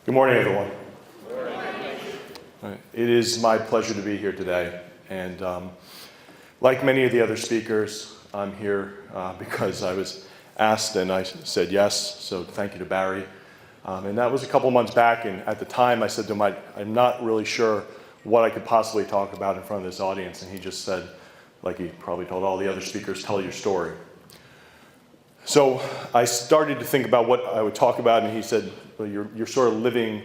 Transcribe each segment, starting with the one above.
Good morning, everyone. It is my pleasure to be here today. And like many of the other speakers, I'm here because I was asked and I said yes. So thank you to Barry. And that was a couple months back. And at the time, I said to him, I'm not really sure what I could possibly talk about in front of this audience. And he just said, like he probably told all the other speakers, tell your story. So I started to think about what I would talk about, and he said, well, you're sort of living,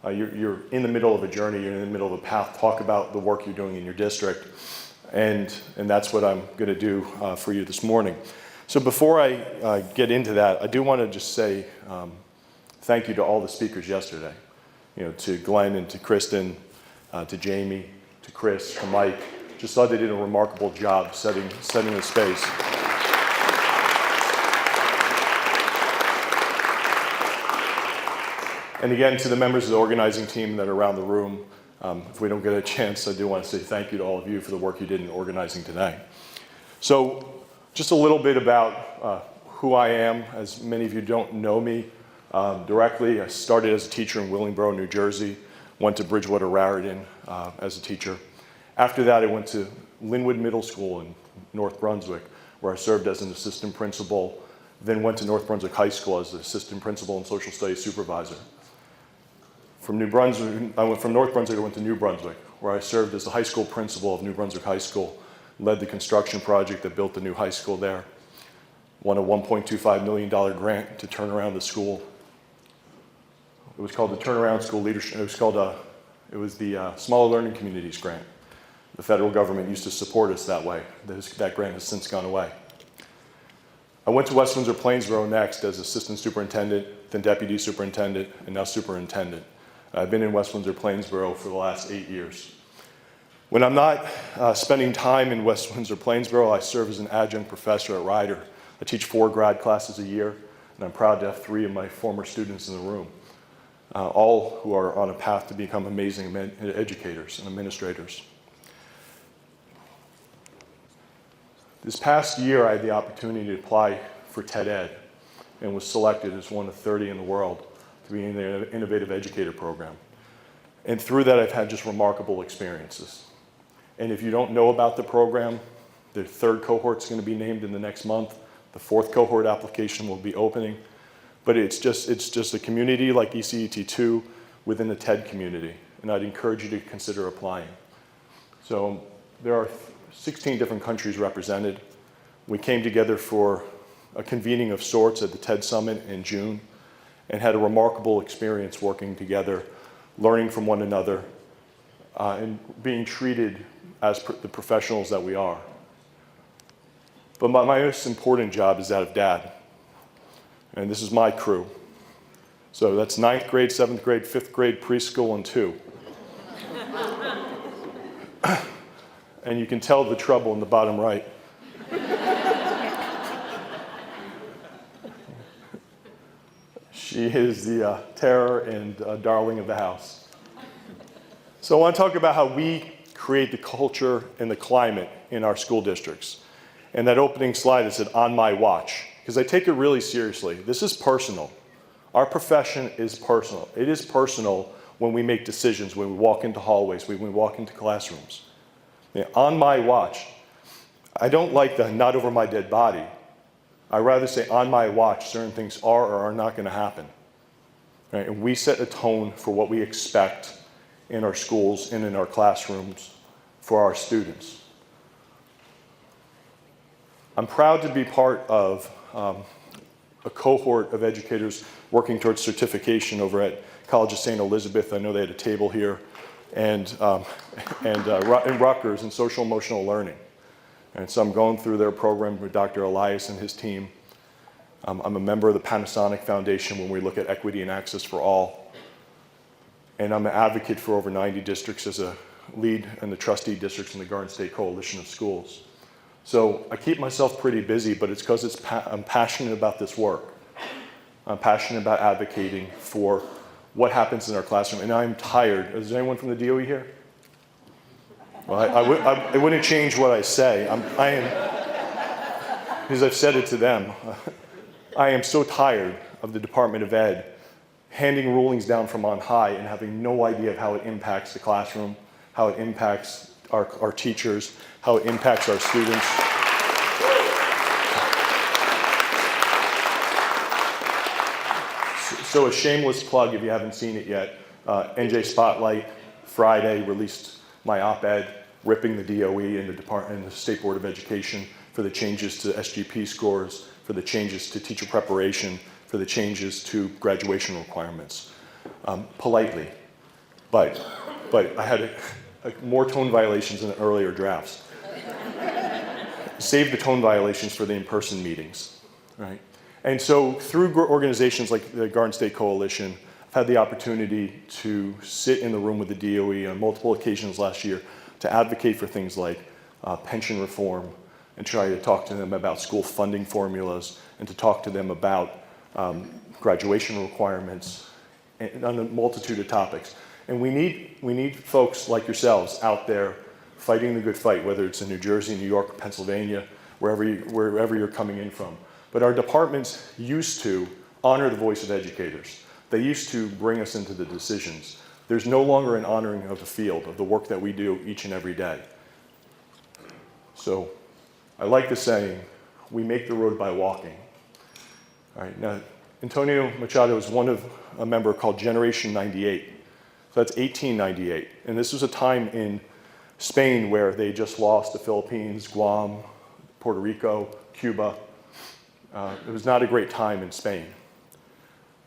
you're in the middle of a journey, you're in the middle of a path, talk about the work you're doing in your district. And that's what I'm going to do for you this morning. So before I get into that, I do want to just say thank you to all the speakers yesterday. To Glenn and to Kristen, to Jamie, to Chris, to Mike. Just thought they did a remarkable job setting the space. And again, to the members of the organizing team that are around the room, if we don't get a chance, I do want to say thank you to all of you for the work you did in organizing today. So just a little bit about who I am. As many of you don't know me directly, I started as a teacher in Willingboro, New Jersey, went to Bridgewater Raritan as a teacher. After that, I went to Linwood Middle School in North Brunswick, where I served as an assistant principal, then went to North Brunswick High School as the assistant principal and social studies supervisor. From North Brunswick, I went to New Brunswick, where I served as the high school principal of New Brunswick High School, led the construction project that built the new high school there, won a $1.25 million grant to turn around the school. It was called the Turnaround School Leadership. It was the Smaller Learning Communities grant. The federal government used to support us that way. That grant has since gone away. I went to West Windsor-Plainsboro next as assistant superintendent, then deputy superintendent, and now superintendent. I've been in West Windsor-Plainsboro for the last 8 years. When I'm not spending time in West Windsor-Plainsboro, I serve as an adjunct professor at Rider. I teach 4 grad classes a year, and I'm proud to have 3 of my former students in the room, all who are on a path to become amazing educators and administrators. This past year, I had the opportunity to apply for TED Ed and was selected as one of 30 in the world to be in the Innovative Educator Program. And through that, I've had just remarkable experiences. And if you don't know about the program, the 3rd cohort's going to be named in the next month. The 4th cohort application will be opening. But it's just a community like ECET2 within the TED community. And I'd encourage you to consider applying. So there are 16 different countries represented. We came together for a convening of sorts at the TED Summit in June and had a remarkable experience working together, learning from one another, and being treated as the professionals that we are. But my most important job is that of dad. And this is my crew. So that's 9th grade, 7th grade, 5th grade, preschool, and 2. And you can tell the trouble in the bottom right. She is the terror and darling of the house. So I want to talk about how we create the culture and the climate in our school districts. And that opening slide is said, on my watch, because I take it really seriously. This is personal. Our profession is personal. It is personal when we make decisions, when we walk into hallways, when we walk into classrooms. On my watch. I don't like the not over my dead body. I rather say on my watch, certain things are or are not going to happen. Right? And we set a tone for what we expect in our schools and in our classrooms for our students. I'm proud to be part of a cohort of educators working towards certification over at College of St. Elizabeth. I know they had a table here. And Rutgers in social emotional learning. And so I'm going through their program with Dr. Elias and his team. I'm a member of the Panasonic Foundation when we look at equity and access for all. And I'm an advocate for over 90 districts as a lead in the trustee districts in the Garden State Coalition of Schools. So I keep myself pretty busy, but it's because I'm passionate about this work. I'm passionate about advocating for what happens in our classroom, and I'm tired. Is there anyone from the DOE here? Well, I wouldn't change what I say. I am, because I've said it to them, I am so tired of the Department of Ed handing rulings down from on high and having no idea of how it impacts the classroom, how it impacts our teachers, how it impacts our students. So a shameless plug, if you haven't seen it yet, NJ Spotlight Friday released my op-ed ripping the DOE and the State Board of Education for the changes to SGP scores, for the changes to teacher preparation, for the changes to graduation requirements. Politely, but I had more tone violations than earlier drafts. Save the tone violations for the in-person meetings, right? And so through organizations like the Garden State Coalition, I've had the opportunity to sit in the room with the DOE on multiple occasions last year to advocate for things like pension reform and try to talk to them about school funding formulas and to talk to them about graduation requirements and on a multitude of topics. And we need folks like yourselves out there fighting the good fight, whether it's in New Jersey, New York, Pennsylvania, wherever you're coming in from. But our departments used to honor the voice of educators. They used to bring us into the decisions. There's no longer an honoring of the field, of the work that we do each and every day. So I like the saying, we make the road by walking. All right, now, Antonio Machado is a member called Generation 98. So that's 1898. And this was a time in Spain where they just lost the Philippines, Guam, Puerto Rico, Cuba. It was not a great time in Spain.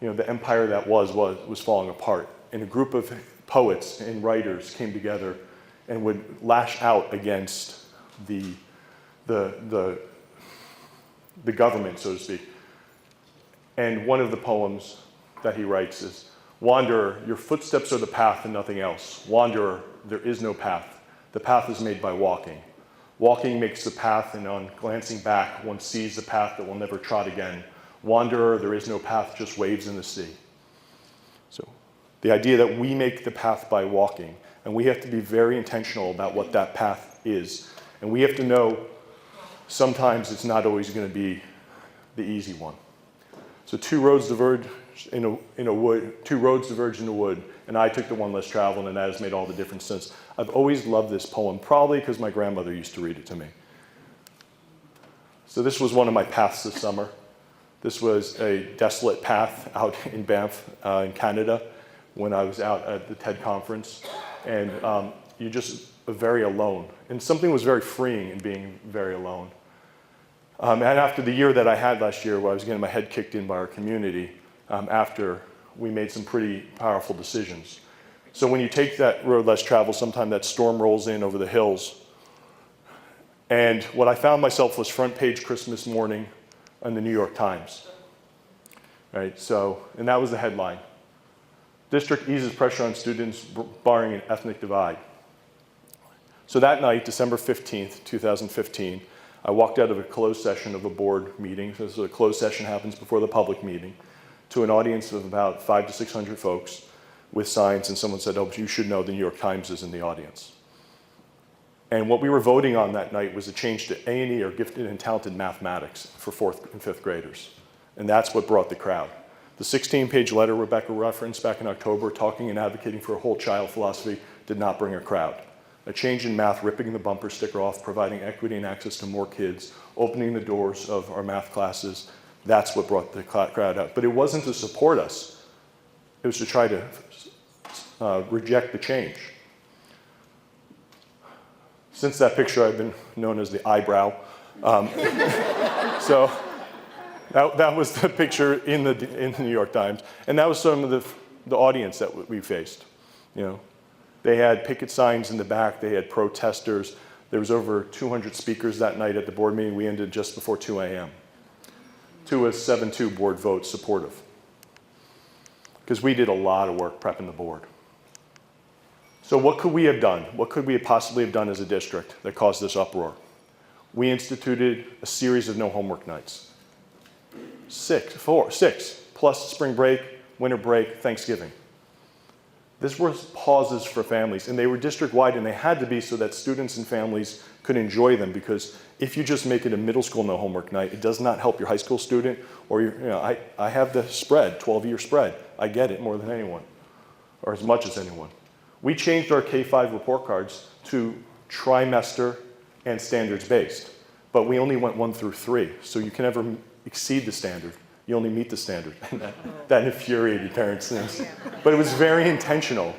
You know, the empire that was falling apart. And a group of poets and writers came together and would lash out against the government, so to speak. And one of the poems that he writes is, "Wanderer, your footsteps are the path and nothing else. Wanderer, there is no path. The path is made by walking. Walking makes the path, and on glancing back, one sees the path that will never trod again. Wanderer, there is no path, just waves in the sea." So the idea that we make the path by walking, and we have to be very intentional about what that path is. And we have to know sometimes it's not always going to be the easy one. So two roads diverge in a wood, and I took the one less traveled, and that has made all the difference since. I've always loved this poem, probably because my grandmother used to read it to me. So this was one of my paths this summer. This was a desolate path out in Banff, in Canada, when I was out at the TED conference, and you're just very alone. And something was very freeing in being very alone. And after the year that I had last year, where I was getting my head kicked in by our community, after we made some pretty powerful decisions. So when you take that road less traveled, sometimes that storm rolls in over the hills. And what I found myself was front page Christmas morning on the New York Times. Right, so, and that was the headline. District eases pressure on students barring an ethnic divide. So that night, December 15th, 2015, I walked out of a closed session of a board meeting. So a closed session happens before the public meeting, to an audience of about 500 to 600 folks with signs, and someone said, "Oh, you should know the New York Times is in the audience." And what we were voting on that night was a change to A&E, or gifted and talented mathematics, for 4th and 5th graders. And that's what brought the crowd. The 16-page letter Rebecca referenced back in October, talking and advocating for a whole child philosophy, did not bring a crowd. A change in math, ripping the bumper sticker off, providing equity and access to more kids, opening the doors of our math classes, that's what brought the crowd out. But it wasn't to support us. It was to try to reject the change. Since that picture, I've been known as the eyebrow. So that was the picture in the New York Times. And that was some of the audience that we faced. You know, they had picket signs in the back. They had protesters. There was over 200 speakers that night at the board meeting. We ended just before 2 a.m. to a 7-2 board vote supportive. Because we did a lot of work prepping the board. So what could we have done? What could we possibly have done as a district that caused this uproar? We instituted a series of no homework nights. 6 plus spring break, winter break, Thanksgiving. This was pauses for families, and they were district-wide, and they had to be so that students and families could enjoy them, because if you just make it a middle school no homework night, it does not help your high school student, or I have the spread, 12-year spread. I get it more than anyone, or as much as anyone. We changed our K-5 report cards to trimester and standards-based, but we only went 1 through 3, so you can never exceed the standard. You only meet the standard. And that infuriated parents. But it was very intentional,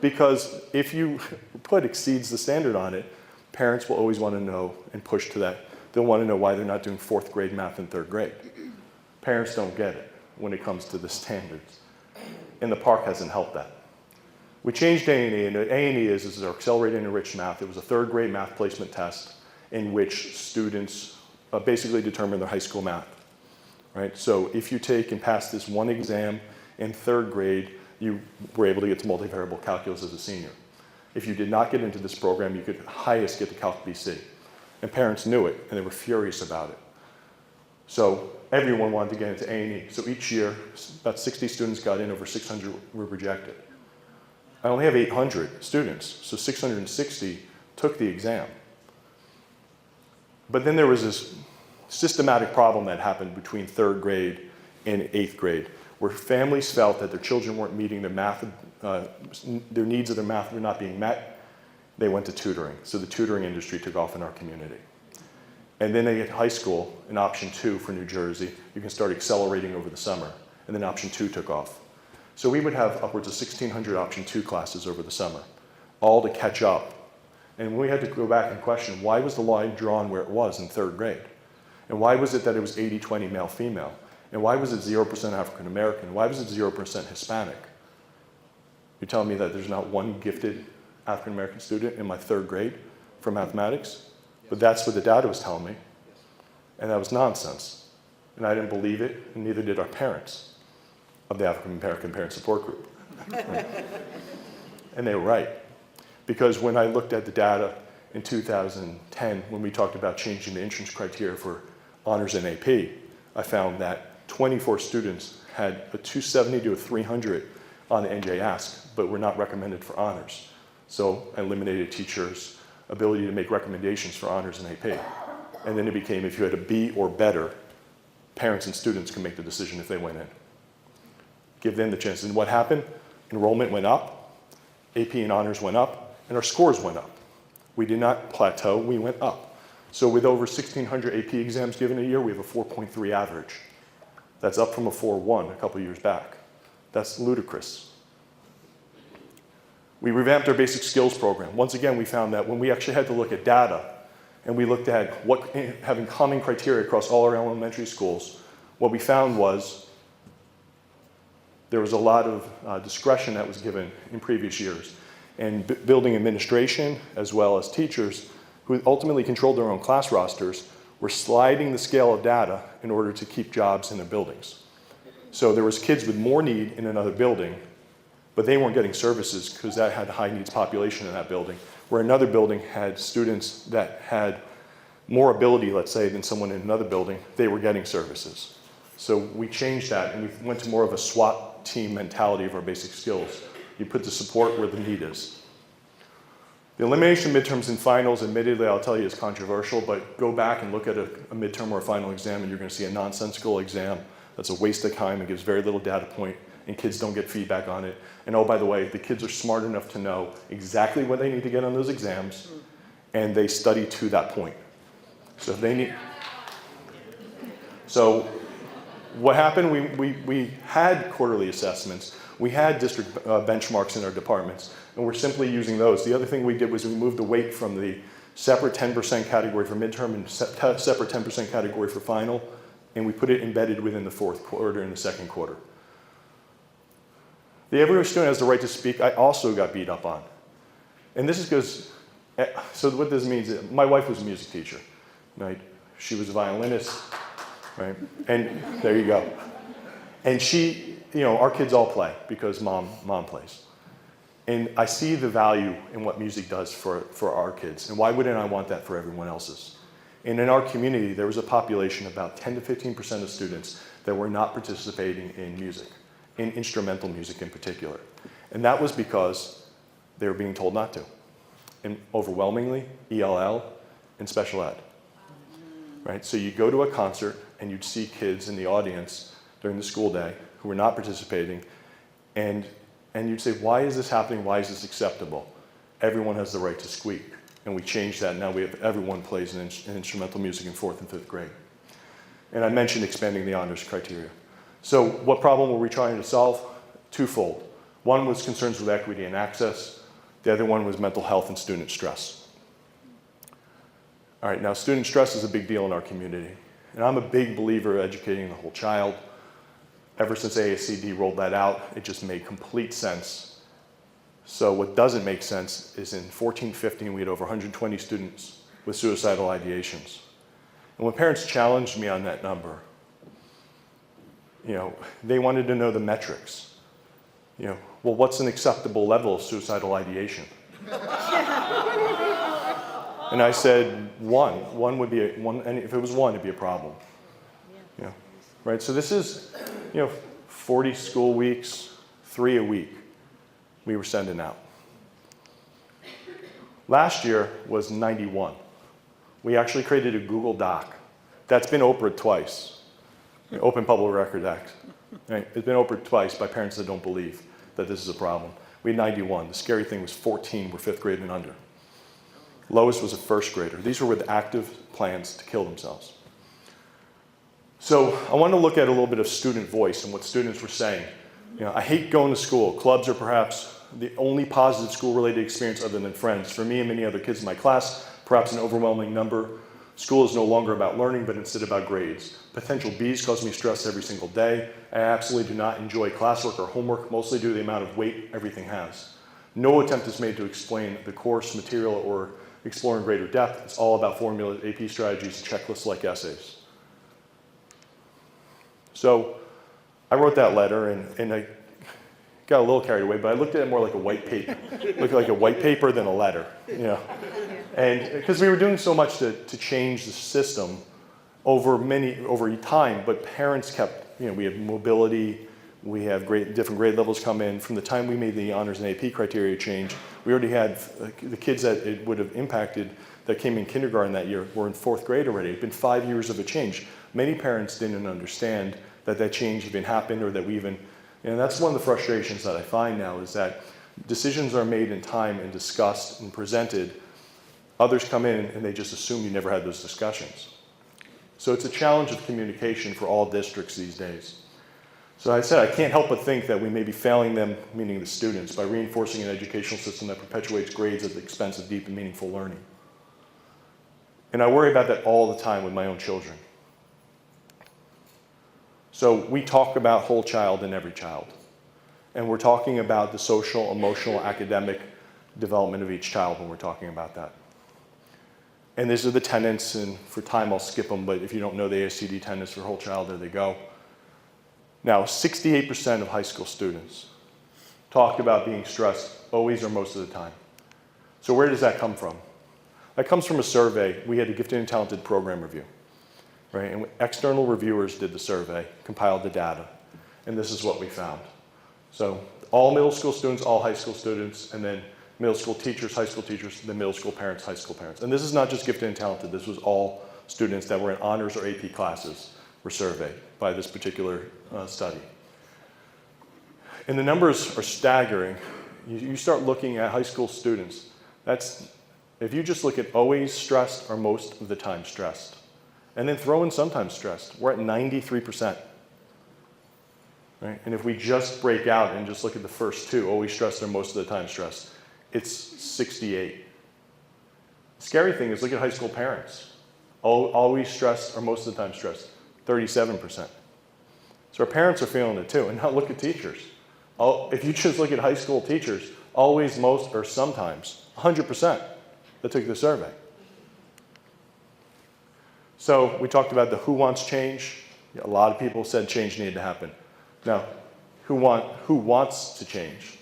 because if you put exceeds the standard on it, parents will always want to know and push to that. They'll want to know why they're not doing 4th grade math in 3rd grade. Parents don't get it when it comes to the standards. And the park hasn't helped that. We changed A&E, and A&E is our accelerated and enriched math. It was a 3rd grade math placement test in which students basically determine their high school math. Right? So if you take and pass this one exam in 3rd grade, you were able to get to multivariable calculus as a senior. If you did not get into this program, you could highest get to Calc BC. And parents knew it, and they were furious about it. So everyone wanted to get into A&E. So each year, about 60 students got in, over 600 were rejected. I only have 800 students, so 660 took the exam. But then there was this systematic problem that happened between 3rd grade and 8th grade, where families felt that their children weren't meeting their math, their needs of their math were not being met. They went to tutoring. So the tutoring industry took off in our community. And then they get high school, in option 2 for New Jersey, you can start accelerating over the summer. And then option 2 took off. So we would have upwards of 1,600 option 2 classes over the summer, all to catch up. And we had to go back and question, why was the line drawn where it was in 3rd grade? And why was it that it was 80-20 male-female? And why was it 0% African-American? Why was it 0% Hispanic? You're telling me that there's not one gifted African-American student in my 3rd grade for mathematics? But that's what the data was telling me. And that was nonsense. And I didn't believe it, and neither did our parents of the African-American Parent Support Group. And they were right. Because when I looked at the data in 2010, when we talked about changing the entrance criteria for honors and AP, I found that 24 students had a 270 to a 300 on the NJ Ask, but were not recommended for honors. So I eliminated teachers' ability to make recommendations for honors and AP. And then it became, if you had a B or better, parents and students can make the decision if they went in. Give them the chance. And what happened? Enrollment went up, AP and honors went up, and our scores went up. We did not plateau, we went up. So with over 1,600 AP exams given a year, we have a 4.3 average. That's up from a 4.1 a couple years back. That's ludicrous. We revamped our basic skills program. Once again, we found that when we actually had to look at data, and we looked at having common criteria across all our elementary schools, what we found was there was a lot of discretion that was given in previous years. And building administration, as well as teachers, who ultimately controlled their own class rosters, were sliding the scale of data in order to keep jobs in their buildings. So there was kids with more need in another building, but they weren't getting services because that had a high needs population in that building, where another building had students that had more ability, let's say, than someone in another building, they were getting services. So we changed that, and we went to more of a SWAT team mentality of our basic skills. You put the support where the need is. The elimination of midterms and finals, admittedly, I'll tell you, is controversial, but go back and look at a midterm or a final exam, and you're going to see a nonsensical exam that's a waste of time and gives very little data point, and kids don't get feedback on it. And oh, by the way, the kids are smart enough to know exactly what they need to get on those exams, and they study to that point. So if they need... So what happened, we had quarterly assessments. We had district benchmarks in our departments, and we're simply using those. The other thing we did was we moved the weight from the separate 10% category for midterm and separate 10% category for final, and we put it embedded within the 4th quarter and the 2nd quarter. The every student has the right to speak, I also got beat up on. And this is because, so what this means is, my wife was a music teacher, right? She was a violinist, right? And there you go. And she, our kids all play because mom plays. And I see the value in what music does for our kids. And why wouldn't I want that for everyone else's? And in our community, there was a population of about 10 to 15% of students that were not participating in music, in instrumental music in particular. And that was because they were being told not to. And overwhelmingly, ELL and special ed. Right? So you go to a concert and you'd see kids in the audience during the school day who were not participating, and you'd say, why is this happening? Why is this acceptable? Everyone has the right to squeak. And we changed that. Now we have everyone plays an instrumental music in 4th and 5th grade. And I mentioned expanding the honors criteria. So what problem were we trying to solve? Twofold. One was concerns with equity and access. The other one was mental health and student stress. All right, now student stress is a big deal in our community. And I'm a big believer in educating the whole child. Ever since ASCD rolled that out, it just made complete sense. So what doesn't make sense is in 14-15, we had over 120 students with suicidal ideations. And when parents challenged me on that number, they wanted to know the metrics. Well, what's an acceptable level of suicidal ideation? And I said, one. One would be one, and if it was one, it'd be a problem. Right? So this is, 40 school weeks, 3 a week we were sending out. Last year was 91. We actually created a Google Doc. That's been Oprah'd twice. Open Public Record Act. Right? It's been Oprah'd twice by parents that don't believe that this is a problem. We had 91. The scary thing was 14 were 5th grade and under. Lowest was a 1st grader. These were with active plans to kill themselves. So I want to look at a little bit of student voice and what students were saying. I hate going to school. Clubs are perhaps the only positive school-related experience other than friends. For me and many other kids in my class, perhaps an overwhelming number, school is no longer about learning, but instead about grades. Potential Bs cause me stress every single day. I absolutely do not enjoy classwork or homework, mostly due to the amount of weight everything has. No attempt is made to explain the course material or explore in greater depth. It's all about formulas, AP strategies, checklists like essays. So I wrote that letter and I got a little carried away, but I looked at it more like a white paper. Looked like a white paper than a letter, And because we were doing so much to change the system over time, but parents kept, we have mobility, we have different grade levels come in. From the time we made the honors and AP criteria change, we already had the kids that it would have impacted that came in kindergarten that year were in 4th grade already. It's been 5 years of a change. Many parents didn't understand that change even happened, or that we even, that's one of the frustrations that I find now, is that decisions are made in time and discussed and presented. Others come in and they just assume you never had those discussions. So it's a challenge of communication for all districts these days. So I said I can't help but think that we may be failing them, meaning the students, by reinforcing an educational system that perpetuates grades at the expense of deep and meaningful learning. And I worry about that all the time with my own children. So we talk about whole child and every child. And we're talking about the social, emotional, academic development of each child when we're talking about that. And these are the tenets, and for time I'll skip them, but if you don't know the ASCD tenets for whole child, there they go. Now, 68% of high school students talk about being stressed always or most of the time. So where does that come from? That comes from a survey. We had a gifted and talented program review. Right? And external reviewers did the survey, compiled the data, and this is what we found. So all middle school students, all high school students, and then middle school teachers, high school teachers, then middle school parents, high school parents. And this is not just gifted and talented, this was all students that were in honors or AP classes were surveyed by this particular study. And the numbers are staggering. You start looking at high school students. If you just look at always stressed or most of the time stressed, and then throw in sometimes stressed, we're at 93%. Right? And if we just break out and just look at the first two, always stressed or most of the time stressed, it's 68. The scary thing is look at high school parents. Always stressed or most of the time stressed, 37%. So our parents are feeling it too. And now look at teachers. If you just look at high school teachers, always, most, or sometimes, 100% that took the survey. So we talked about the who wants change. A lot of people said change needed to happen. Now, who wants to change?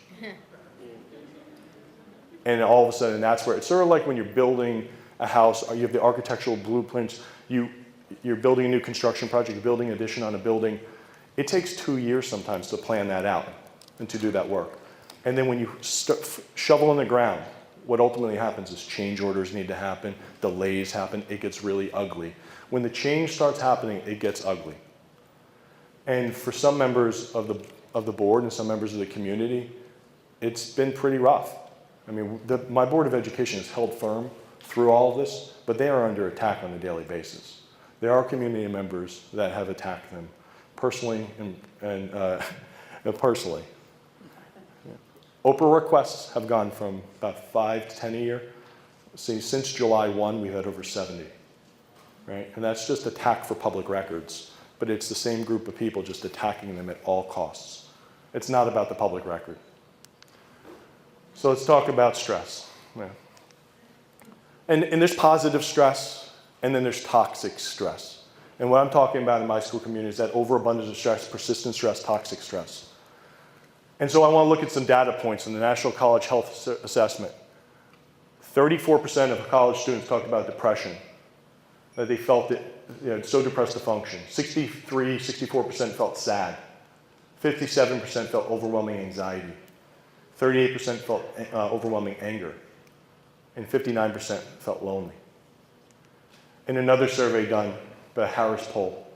And all of a sudden, that's where, it's sort of like when you're building a house, or you have the architectural blueprints, you're building a new construction project, you're building an addition on a building. It takes 2 years sometimes to plan that out and to do that work. And then when you shovel in the ground, what ultimately happens is change orders need to happen, delays happen, it gets really ugly. When the change starts happening, it gets ugly. And for some members of the board and some members of the community, it's been pretty rough. I mean, my Board of Education has held firm through all of this, but they are under attack on a daily basis. There are community members that have attacked them personally and personally. Oprah requests have gone from about 5 to 10 a year. See, since July 1, we've had over 70, right? And that's just attack for public records, but it's the same group of people just attacking them at all costs. It's not about the public record. So let's talk about stress. Yeah. And there's positive stress, and then there's toxic stress. And what I'm talking about in my school community is that overabundance of stress, persistent stress, toxic stress. And so I want to look at some data points in the National College Health Assessment. 34% of college students talked about depression, that they felt it, so depressed to function. 64% felt sad. 57% felt overwhelming anxiety. 38% felt overwhelming anger. And 59% felt lonely. In another survey done by a Harris poll,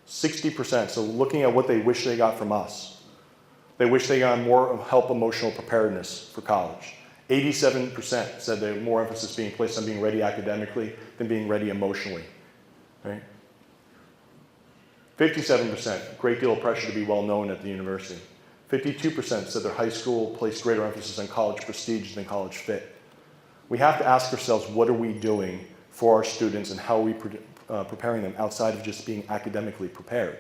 60%, so looking at what they wish they got from us, they wish they got more help emotional preparedness for college. 87% said there more emphasis being placed on being ready academically than being ready emotionally. Right? 57%, great deal of pressure to be well known at the university. 52% said their high school placed greater emphasis on college prestige than college fit. We have to ask ourselves, what are we doing for our students and how are we preparing them outside of just being academically prepared?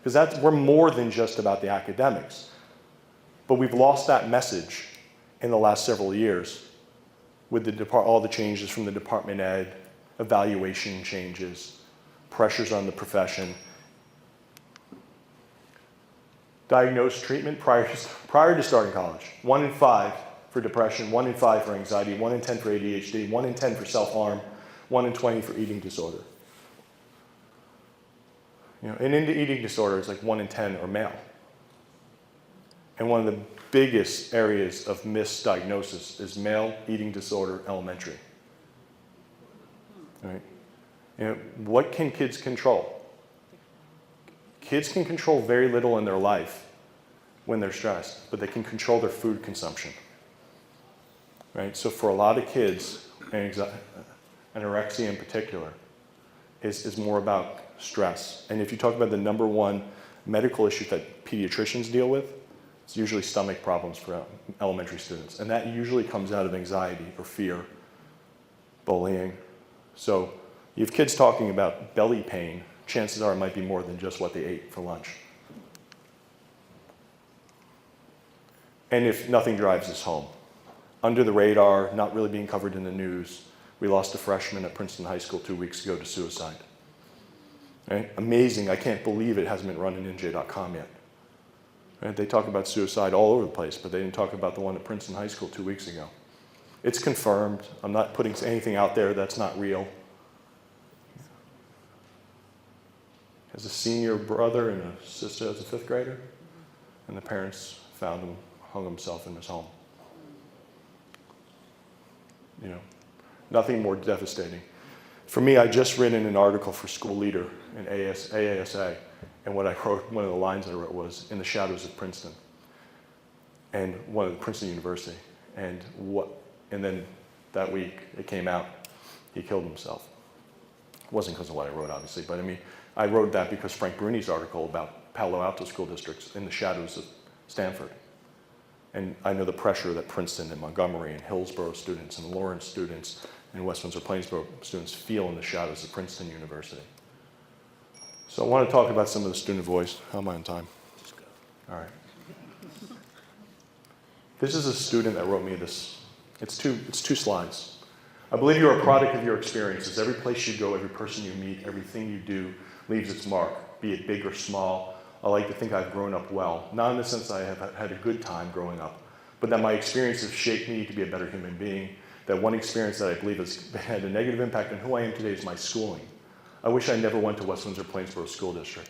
Because we're more than just about the academics. But we've lost that message in the last several years with all the changes from the department ed, evaluation changes, pressures on the profession. Diagnosed treatment prior to starting college. 1 in 5 for depression, 1 in 5 for anxiety, 1 in 10 for ADHD, 1 in 10 for self-harm, 1 in 20 for eating disorder. And into eating disorder, it's like 1 in 10 are male. And one of the biggest areas of misdiagnosis is male eating disorder elementary. Right? What can kids control? Kids can control very little in their life when they're stressed, but they can control their food consumption. Right? So for a lot of kids, anorexia in particular, is more about stress. And if you talk about the number one medical issue that pediatricians deal with, it's usually stomach problems for elementary students. And that usually comes out of anxiety or fear, bullying. So you have kids talking about belly pain, chances are it might be more than just what they ate for lunch. And if nothing drives us home, under the radar, not really being covered in the news, we lost a freshman at Princeton High School 2 weeks ago to suicide. Right? Amazing, I can't believe it hasn't been run in NJ.com yet. Right? They talk about suicide all over the place, but they didn't talk about the one at Princeton High School 2 weeks ago. It's confirmed. I'm not putting anything out there that's not real. Has a senior brother and a sister as a 5th grader, and the parents found him, hung himself in his home. Nothing more devastating. For me, I just written an article for School Leader in AASA, and what I wrote, one of the lines I wrote was, "In the shadows of Princeton," and one of Princeton University. And then that week, it came out, he killed himself. It wasn't because of what I wrote, obviously, but I wrote that because Frank Bruni's article about Palo Alto school districts in the shadows of Stanford. And I know the pressure that Princeton and Montgomery and Hillsborough students and Lawrence students and West Windsor-Plainsboro students feel in the shadows of Princeton University. So I want to talk about some of the student voice. How am I on time? Just go. All right. This is a student that wrote me this. It's two slides. I believe you're a product of your experiences. Every place you go, every person you meet, everything you do leaves its mark, be it big or small. I like to think I've grown up well, not in the sense that I have had a good time growing up, but that my experiences shaped me to be a better human being. That one experience that I believe has had a negative impact on who I am today is my schooling. I wish I never went to West Windsor-Plainsboro School District.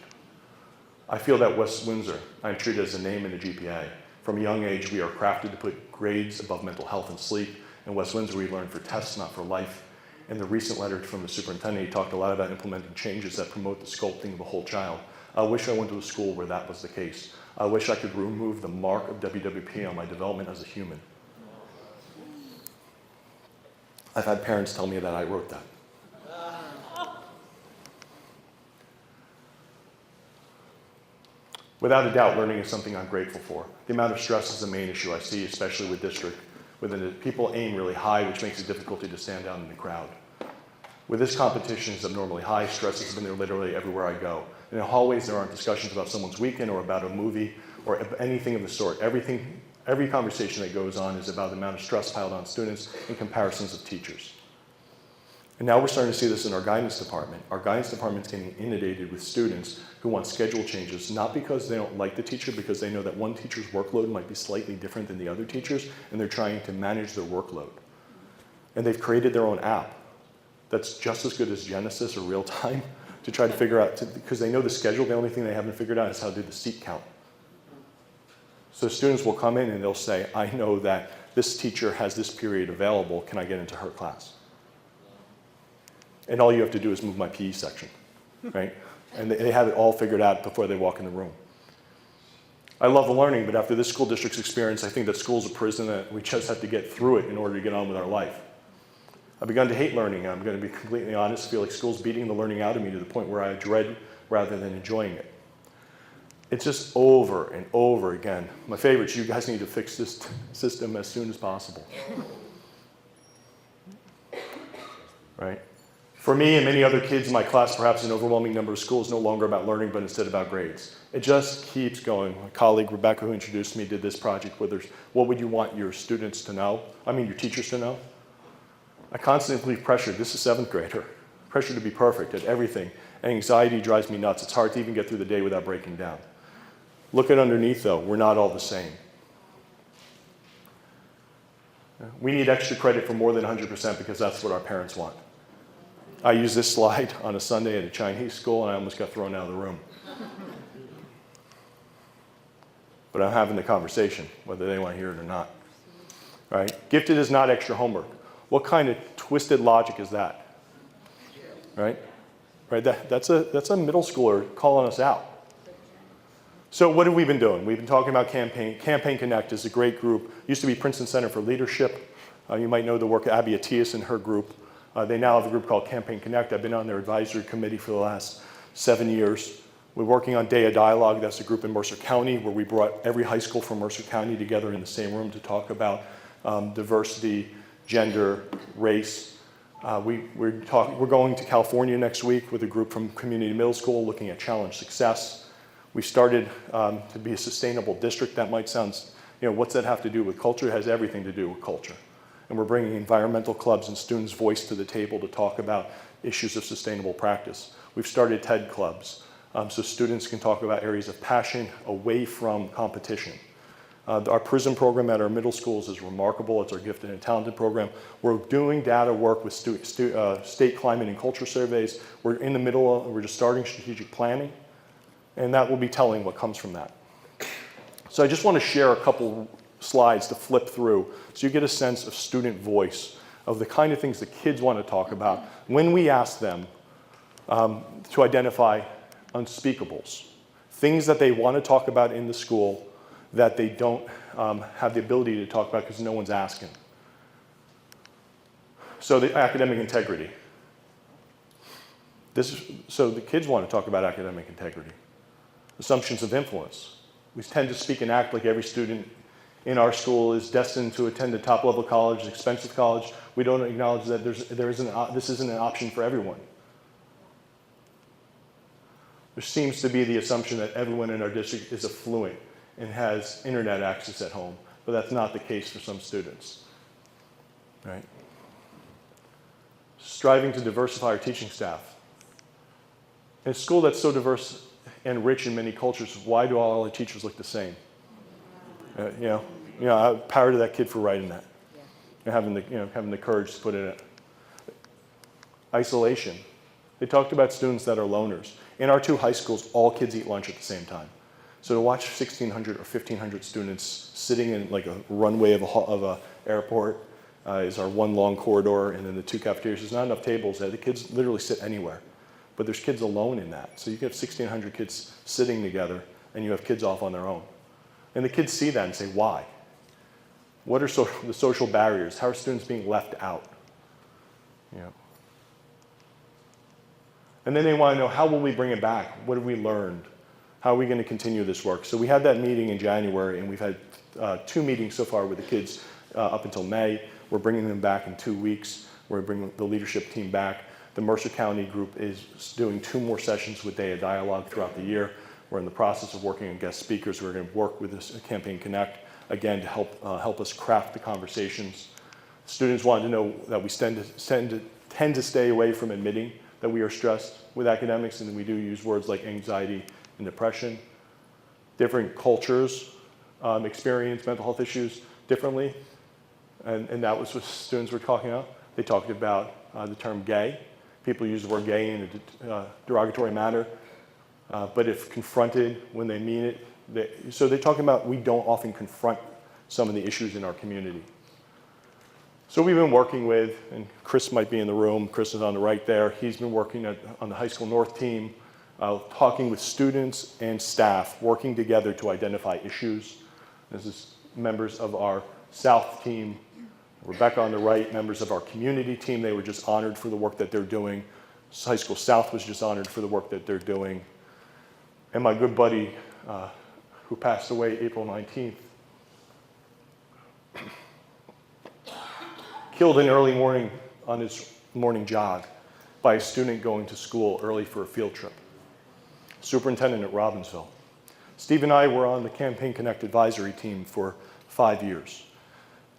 I feel that West Windsor, I'm treated as a name and a GPA, From a young age, we are crafted to put grades above mental health and sleep. In West Windsor, we learn for tests, not for life. In the recent letter from the superintendent, he talked a lot about implementing changes that promote the sculpting of a whole child. I wish I went to a school where that was the case. I wish I could remove the mark of WWP on my development as a human. I've had parents tell me that I wrote that. Without a doubt, learning is something I'm grateful for. The amount of stress is the main issue I see, especially with district. People aim really high, which makes it difficult to stand out in the crowd. With this competition is abnormally high, stress has been there literally everywhere I go. In the hallways, there aren't discussions about someone's weekend or about a movie or anything of the sort. Every conversation that goes on is about the amount of stress piled on students and comparisons of teachers. And now we're starting to see this in our guidance department. Our guidance department's getting inundated with students who want schedule changes, not because they don't like the teacher, because they know that one teacher's workload might be slightly different than the other teachers, and they're trying to manage their workload. And they've created their own app that's just as good as Genesis or real time to try to figure out, because they know the schedule, the only thing they haven't figured out is how to do the seat count. So students will come in and they'll say, I know that this teacher has this period available, can I get into her class? And all you have to do is move my PE section, right? And they have it all figured out before they walk in the room. I love the learning, but after this school district's experience, I think that school's a prison that we just have to get through it in order to get on with our life. I've begun to hate learning. I'm going to be completely honest. I feel like school's beating the learning out of me to the point where I dread rather than enjoying it. It's just over and over again. My favorites, you guys need to fix this system as soon as possible. Right? For me and many other kids in my class, perhaps an overwhelming number of schools, no longer about learning, but instead about grades. It just keeps going. My colleague, Rebecca, who introduced me, did this project where there's, what would you want your students to know? Your teachers to know? I constantly feel pressured. This is 7th grader. Pressure to be perfect at everything. And anxiety drives me nuts. It's hard to even get through the day without breaking down. Look at underneath, though. We're not all the same. We need extra credit for more than 100% because that's what our parents want. I used this slide on a Sunday at a Chinese school, and I almost got thrown out of the room. But I'm having the conversation, whether they want to hear it or not. Right? Gifted is not extra homework. What kind of twisted logic is that? Right? Right? That's a middle schooler calling us out. So what have we been doing? We've been talking about Campaign. Campaign Connect is a great group. Used to be Princeton Center for Leadership. You might know the work of Abby Atias and her group. They now have a group called Campaign Connect. I've been on their advisory committee for the last 7 years. We're working on Day of Dialogue. That's a group in Mercer County where we brought every high school from Mercer County together in the same room to talk about diversity, gender, race. We're going to California next week with a group from Community Middle School looking at challenge success. We started to be a sustainable district. That might sound, what's that have to do with culture? It has everything to do with culture. And we're bringing environmental clubs and students' voice to the table to talk about issues of sustainable practice. We've started TED clubs, so students can talk about areas of passion away from competition. Our PRISM program at our middle schools is remarkable. It's our gifted and talented program. We're doing data work with state climate and culture surveys. We're in the middle we're just starting strategic planning, and that will be telling what comes from that. So I just want to share a couple slides to flip through so you get a sense of student voice, of the kind of things the kids want to talk about when we ask them to identify unspeakables, things that they want to talk about in the school that they don't have the ability to talk about because no one's asking. So the academic integrity. So the kids want to talk about academic integrity. Assumptions of influence. We tend to speak and act like every student in our school is destined to attend a top-level college, expensive college. We don't acknowledge that this isn't an option for everyone. There seems to be the assumption that everyone in our district is affluent and has internet access at home, but that's not the case for some students. Right? Striving to diversify our teaching staff. In a school that's so diverse and rich in many cultures, why do all the teachers look the same? Power to that kid for writing that, and having the courage to put it in. Isolation. They talked about students that are loners. In our 2 high schools, all kids eat lunch at the same time. So to watch 1,600 or 1,500 students sitting in like a runway of a airport is our one long corridor, and then the two cafeterias. There's not enough tables there. The kids literally sit anywhere. But there's kids alone in that. So you can have 1,600 kids sitting together, and you have kids off on their own. And the kids see that and say, why? What are the social barriers? How are students being left out? You know. And then they want to know, how will we bring it back? What have we learned? How are we going to continue this work? So we had that meeting in January, and we've had 2 meetings so far with the kids up until May. We're bringing them back in 2 weeks. We're bringing the leadership team back. The Mercer County group is doing 2 more sessions with Day of Dialogue throughout the year. We're in the process of working on guest speakers. We're going to work with this Campaign Connect, again, to help us craft the conversations. Students wanted to know that we tend to stay away from admitting that we are stressed with academics, and we do use words like anxiety and depression. Different cultures experience mental health issues differently, and that was what students were talking about. They talked about the term gay. People use the word gay in a derogatory manner, but if confronted when they mean it, so they're talking about we don't often confront some of the issues in our community. So we've been working with, and Chris might be in the room, Chris is on the right there, he's been working on the High School North team, talking with students and staff, working together to identify issues. This is members of our South team, Rebecca on the right, members of our community team. They were just honored for the work that they're doing. High School South was just honored for the work that they're doing. And my good buddy, who passed away April 19th, killed in early morning on his morning jog by a student going to school early for a field trip. Superintendent at Robbinsville. Steve and I were on the Campaign Connect advisory team for 5 years.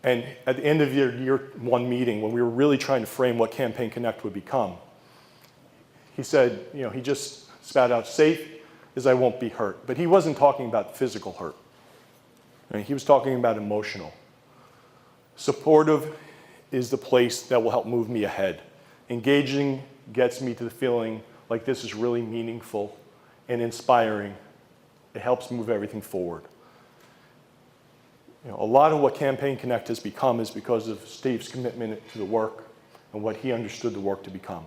And at the end of year 1 meeting, when we were really trying to frame what Campaign Connect would become, he said, you know, he just spat out, safe as I won't be hurt. But he wasn't talking about physical hurt. Right? He was talking about emotional. Supportive is the place that will help move me ahead. Engaging gets me to the feeling like this is really meaningful and inspiring. It helps move everything forward. You know, a lot of what Campaign Connect has become is because of Steve's commitment to the work and what he understood the work to become.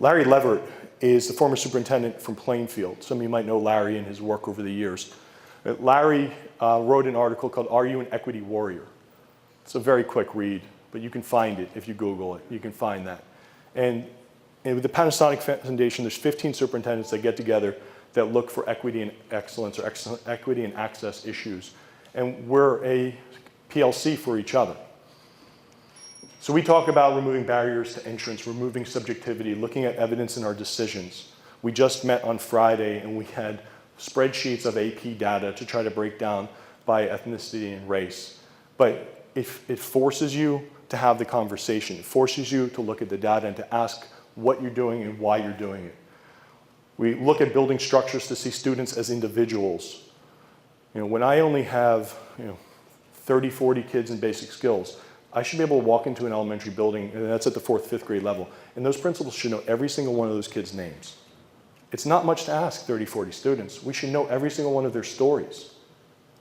Larry Leverett is the former superintendent from Plainfield. Some of you might know Larry and his work over the years. Larry wrote an article called Are You an Equity Warrior? It's a very quick read, but you can find it if you Google it. You can find that. And with the Panasonic Foundation, there's 15 superintendents that get together that look for equity and excellence or equity and access issues. And we're a PLC for each other. So we talk about removing barriers to entrance, removing subjectivity, looking at evidence in our decisions. We just met on Friday and we had spreadsheets of AP data to try to break down by ethnicity and race. But if it forces you to have the conversation, it forces you to look at the data and to ask what you're doing and why you're doing it. We look at building structures to see students as individuals. You know, when I only have 30, 40 kids in basic skills, I should be able to walk into an elementary building, and that's at the 4th, 5th grade level, and those principals should know every single one of those kids' names. It's not much to ask 30, 40 students. We should know every single one of their stories.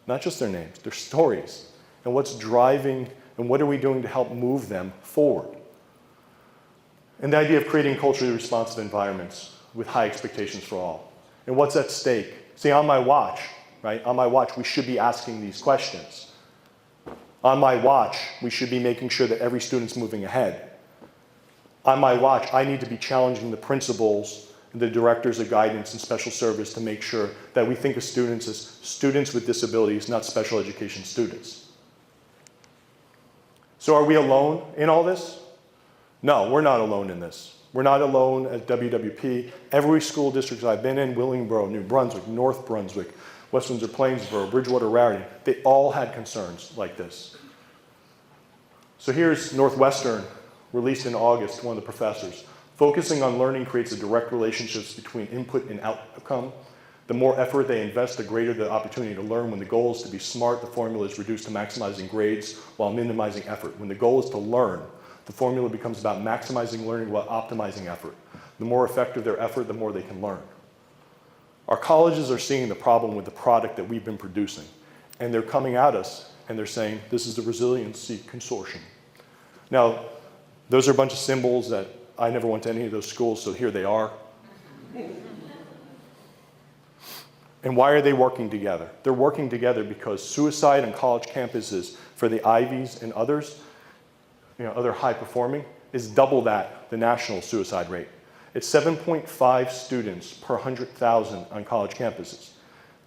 Not just their names, their stories. And what's driving, and what are we doing to help move them forward? And the idea of creating culturally responsive environments with high expectations for all. And what's at stake? See, on my watch, right? On my watch, we should be asking these questions. On my watch, we should be making sure that every student's moving ahead. On my watch, I need to be challenging the principals, the directors of guidance and special service to make sure that we think of students as students with disabilities, not special education students. So are we alone in all this? No, we're not alone in this. We're not alone at WWP. Every school district I've been in, Willingboro, New Brunswick, North Brunswick, West Windsor, Plainsboro, Bridgewater, Raritan, they all had concerns like this. So here's Northwestern, released in August, one of the professors. Focusing on learning creates a direct relationships between input and outcome. The more effort they invest, the greater the opportunity to learn. When the goal is to be smart, the formula is reduced to maximizing grades while minimizing effort. When the goal is to learn, the formula becomes about maximizing learning while optimizing effort. The more effective their effort, the more they can learn. Our colleges are seeing the problem with the product that we've been producing, and they're coming at us and they're saying, this is the Resiliency Consortium. Now, those are a bunch of symbols that I never went to any of those schools, so here they are. And why are they working together? They're working together because suicide on college campuses for the Ivies and others, other high performing, is double that, the national suicide rate. It's 7.5 students per 100,000 on college campuses.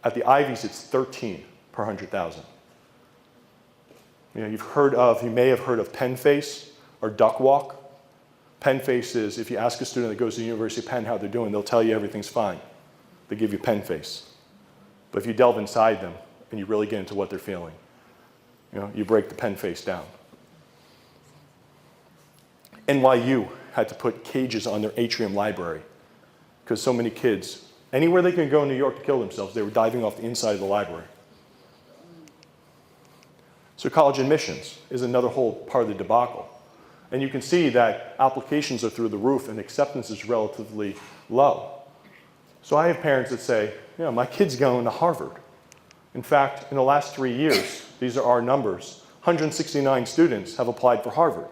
At the Ivies, it's 13 per 100,000. You may have heard of pen face or duck walk. Pen face is, if you ask a student that goes to the University of Penn how they're doing, they'll tell you everything's fine. They give you pen face. But if you delve inside them and you really get into what they're feeling, you break the pen face down. NYU had to put cages on their atrium library because so many kids, anywhere they could go in New York to kill themselves, they were diving off the inside of the library. So college admissions is another whole part of the debacle. And you can see that applications are through the roof and acceptance is relatively low. So I have parents that say, my kid's going to Harvard. In fact, in the last 3 years, these are our numbers, 169 students have applied for Harvard.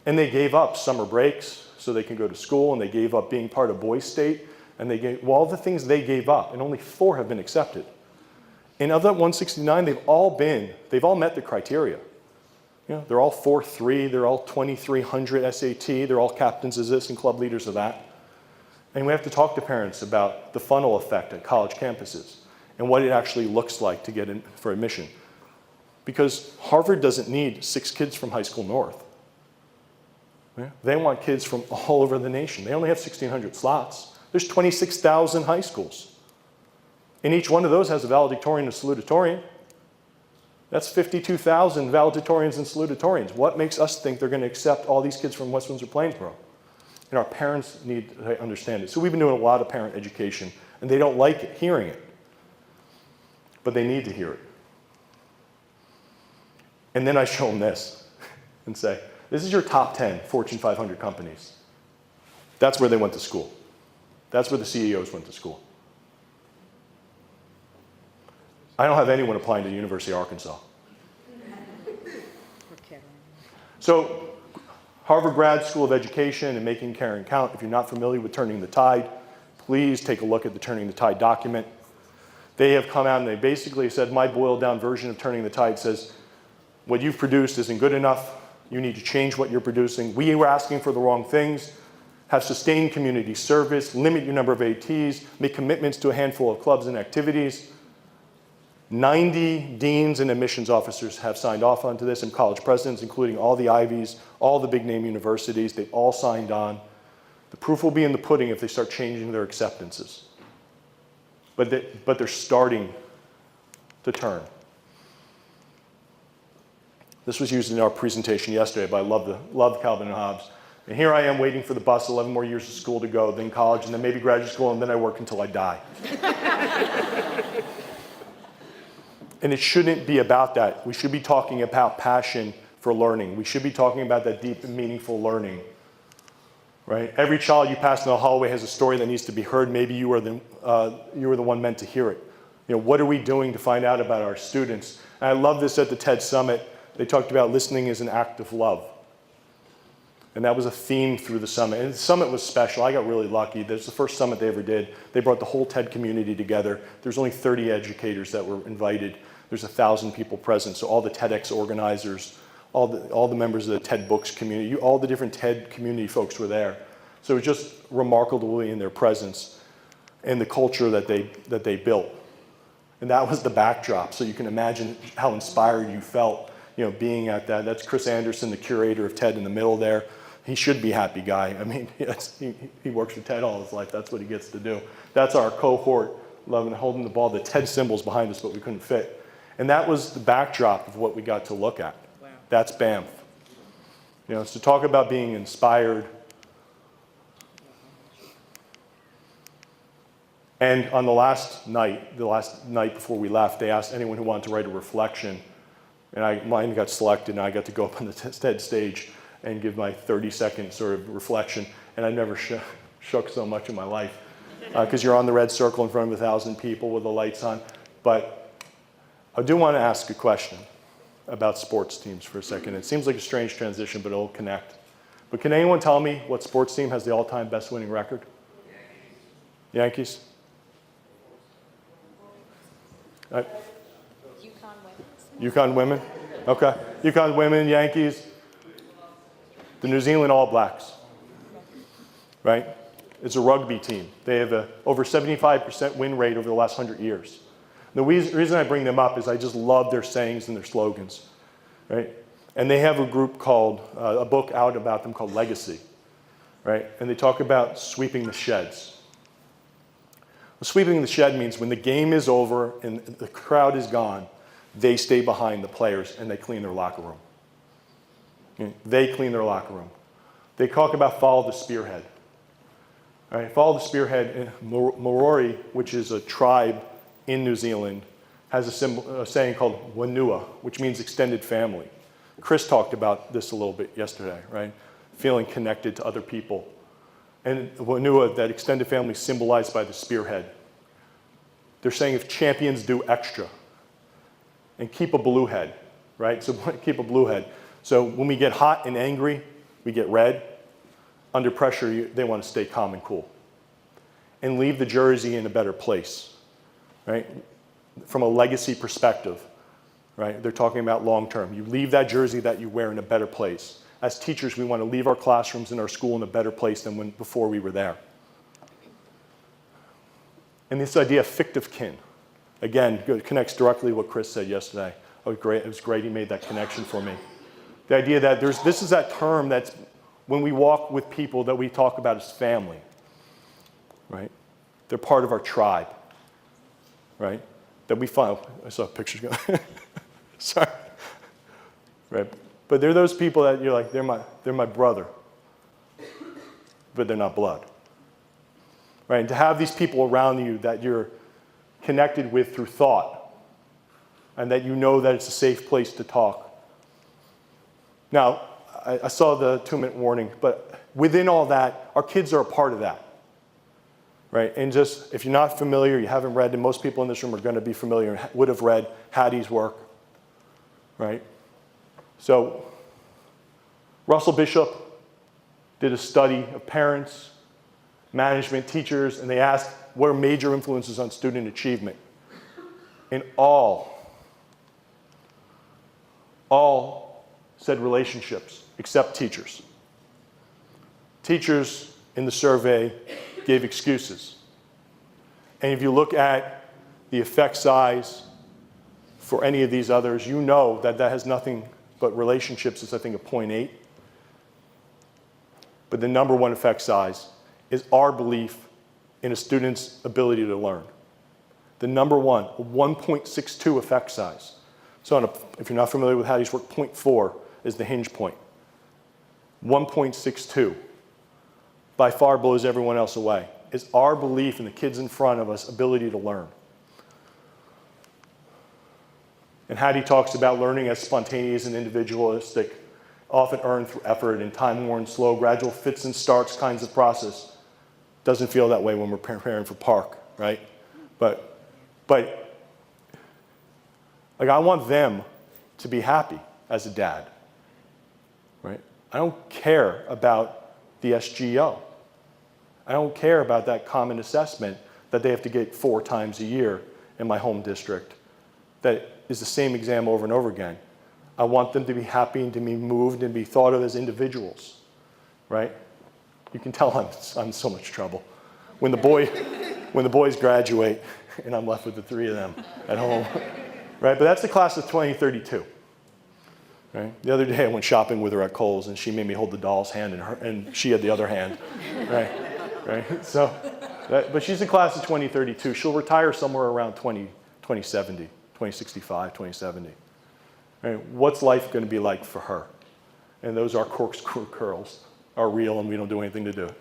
And they gave up summer breaks so they can go to school, and they gave up being part of Boys State, and they gave all the things they gave up, and only 4 have been accepted. And of that 169, they've all met the criteria. They're all 4.3, they're all 2,300 SAT, they're all captains of this and club leaders of that. And we have to talk to parents about the funnel effect at college campuses and what it actually looks like to get in for admission. Because Harvard doesn't need 6 kids from High School North. They want kids from all over the nation. They only have 1,600 slots. There's 26,000 high schools. And each one of those has a valedictorian and salutatorian. That's 52,000 valedictorians and salutatorians. What makes us think they're going to accept all these kids from West Windsor Plainsboro? And our parents need to understand it. So we've been doing a lot of parent education, and they don't like it, hearing it. But they need to hear it. And then I show them this and say, this is your top 10 Fortune 500 companies. That's where they went to school. That's where the CEOs went to school. I don't have anyone applying to the University of Arkansas. So, Harvard Grad School of Education and Making Caring Count, if you're not familiar with Turning the Tide, please take a look at the Turning the Tide document. They have come out and they basically said, my boiled down version of Turning the Tide says, what you've produced isn't good enough. You need to change what you're producing. We were asking for the wrong things. Have sustained community service, limit your number of ATs, make commitments to a handful of clubs and activities. 90 deans and admissions officers have signed off onto this, and college presidents, including all the Ivies, all the big name universities, they've all signed on. The proof will be in the pudding if they start changing their acceptances. But they're starting to turn. This was used in our presentation yesterday, but I love Calvin and Hobbes. And here I am waiting for the bus, 11 more years of school to go, then college, and then maybe graduate school, and then I work until I die. And it shouldn't be about that. We should be talking about passion for learning. We should be talking about that deep and meaningful learning. Right? Every child you pass in the hallway has a story that needs to be heard. Maybe you were the one meant to hear it. What are we doing to find out about our students? And I love this at the TED Summit. They talked about listening is an act of love. And that was a theme through the summit. And the summit was special. I got really lucky. That's the first summit they ever did. They brought the whole TED community together. There's only 30 educators that were invited. There's 1,000 people present. So all the TEDx organizers, all the members of the TED Books community, all the different TED community folks were there. So it was just remarkable in their presence and the culture that they built. And that was the backdrop. So you can imagine how inspired you felt, being at that. That's Chris Anderson, the curator of TED in the middle there. He should be a happy guy. I mean, he works for TED all his life. That's what he gets to do. That's our cohort, loving holding the ball. The TED symbols behind us, but we couldn't fit. And that was the backdrop of what we got to look at. Wow. That's Banff. It's to talk about being inspired. And on the last night before we left, they asked anyone who wanted to write a reflection. And mine got selected, and I got to go up on the TED stage and give my 30-second sort of reflection. And I've never shook so much in my life because you're on the red circle in front of 1,000 people with the lights on. But I do want to ask a question about sports teams for a second. It seems like a strange transition, but it'll connect. But can anyone tell me what sports team has the all-time best winning record? Yankees? UConn women? Okay. UConn women, Yankees. The New Zealand All Blacks, right? It's a rugby team. They have a over 75% win rate over the last 100 years. The reason I bring them up is I just love their sayings and their slogans, right? And they have a group called, a book out about them called Legacy, right? And they talk about sweeping the sheds. Well, sweeping the shed means when the game is over and the crowd is gone, they stay behind the players and they clean their locker room. Okay? They clean their locker room. They talk about follow the spearhead. All right, follow the spearhead. Maori, which is a tribe in New Zealand, has a saying called Wanua, which means extended family. Chris talked about this a little bit yesterday, right? Feeling connected to other people. And Wanua, that extended family, is symbolized by the spearhead. They're saying if champions do extra, and keep a blue head, right? So keep a blue head. So when we get hot and angry, we get red. Under pressure, they want to stay calm and cool. And leave the jersey in a better place, right? From a legacy perspective, right? They're talking about long term. You leave that jersey that you wear in a better place. As teachers, we want to leave our classrooms and our school in a better place than before we were there. And this idea of fictive kin, again, connects directly to what Chris said yesterday. Oh, great. It was great he made that connection for me. The idea that this is that term that's when we walk with people that we talk about as family, right? They're part of our tribe, right? That we find, I saw pictures going, sorry, right? But they're those people that you're like, they're my brother, but they're not blood, right? And to have these people around you that you're connected with through thought, and that you know that it's a safe place to talk. Now, I saw the 2-minute warning, but within all that, our kids are a part of that, right? And just, if you're not familiar, you haven't read, and most people in this room are going to be familiar and would have read Hattie's work, right? So, Russell Bishop did a study of parents, management, teachers, and they asked what are major influences on student achievement. And all said relationships, except teachers. Teachers in the survey gave excuses. And if you look at the effect size for any of these others, you know that that has nothing but relationships is, I think, a 0.8. But the number one effect size is our belief in a student's ability to learn. The number one, a 1.62 effect size. So if you're not familiar with Hattie's work, 0.4 is the hinge point. 1.62 by far blows everyone else away. Is our belief in the kids in front of us ability to learn. And Hattie talks about learning as spontaneous and individualistic, often earned through effort and time-worn, slow, gradual fits and starts kinds of process. Doesn't feel that way when we're preparing for park, right? But like I want them to be happy as a dad, right? I don't care about the SGO. I don't care about that common assessment that they have to get 4 times a year in my home district that is the same exam over and over again. I want them to be happy and to be moved and be thought of as individuals, right? You can tell I'm in so much trouble. When the boys graduate and I'm left with the 3 of them at home, right? But that's the class of 2032, right? The other day I went shopping with her at Kohl's and she made me hold the doll's hand and she had the other hand, right? Right? So, but she's the class of 2032. She'll retire somewhere around 2070, 2065, 2070. Right? What's life going to be like for her? And those are corkscrew curls are real and we don't do anything to do it,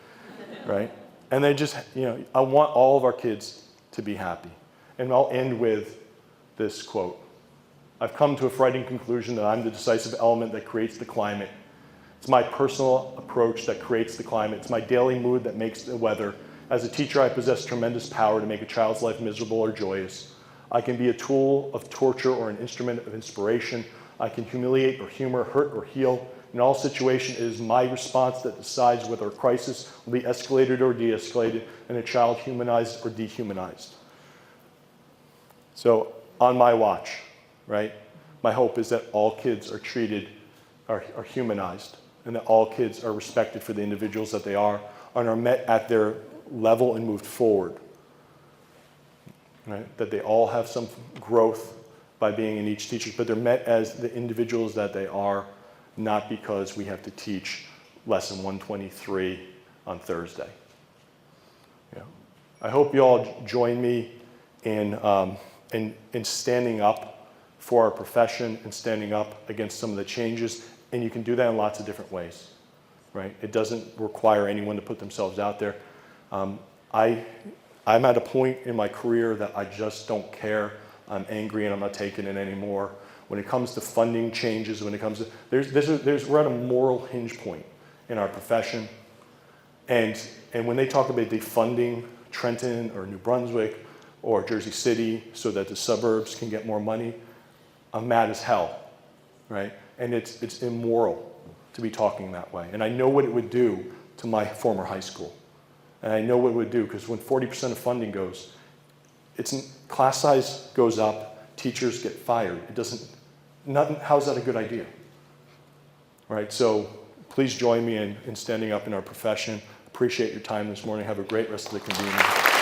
right? And they just, I want all of our kids to be happy. And I'll end with this quote. I've come to a frightening conclusion that I'm the decisive element that creates the climate. It's my personal approach that creates the climate. It's my daily mood that makes the weather. As a teacher, I possess tremendous power to make a child's life miserable or joyous. I can be a tool of torture or an instrument of inspiration. I can humiliate or humor, hurt or heal. In all situations, it is my response that decides whether a crisis will be escalated or de-escalated and a child humanized or dehumanized. So on my watch, right, my hope is that all kids are treated, are humanized, and that all kids are respected for the individuals that they are and are met at their level and moved forward. Right? That they all have some growth by being in each teacher, but they're met as the individuals that they are, not because we have to teach lesson 123 on Thursday. Yeah. I hope you all join me in standing up for our profession and standing up against some of the changes, and you can do that in lots of different ways. Right? It doesn't require anyone to put themselves out there. I'm at a point in my career that I just don't care. I'm angry and I'm not taking it anymore. When it comes to funding changes, when it comes to, we're at a moral hinge point in our profession. And when they talk about defunding Trenton or New Brunswick or Jersey City so that the suburbs can get more money, I'm mad as hell, right? And it's immoral to be talking that way. And I know what it would do to my former high school. And I know what it would do, because when 40% of funding goes, class size goes up, teachers get fired. How's that a good idea? Right, so please join me in standing up in our profession. Appreciate your time this morning. Have a great rest of the convening.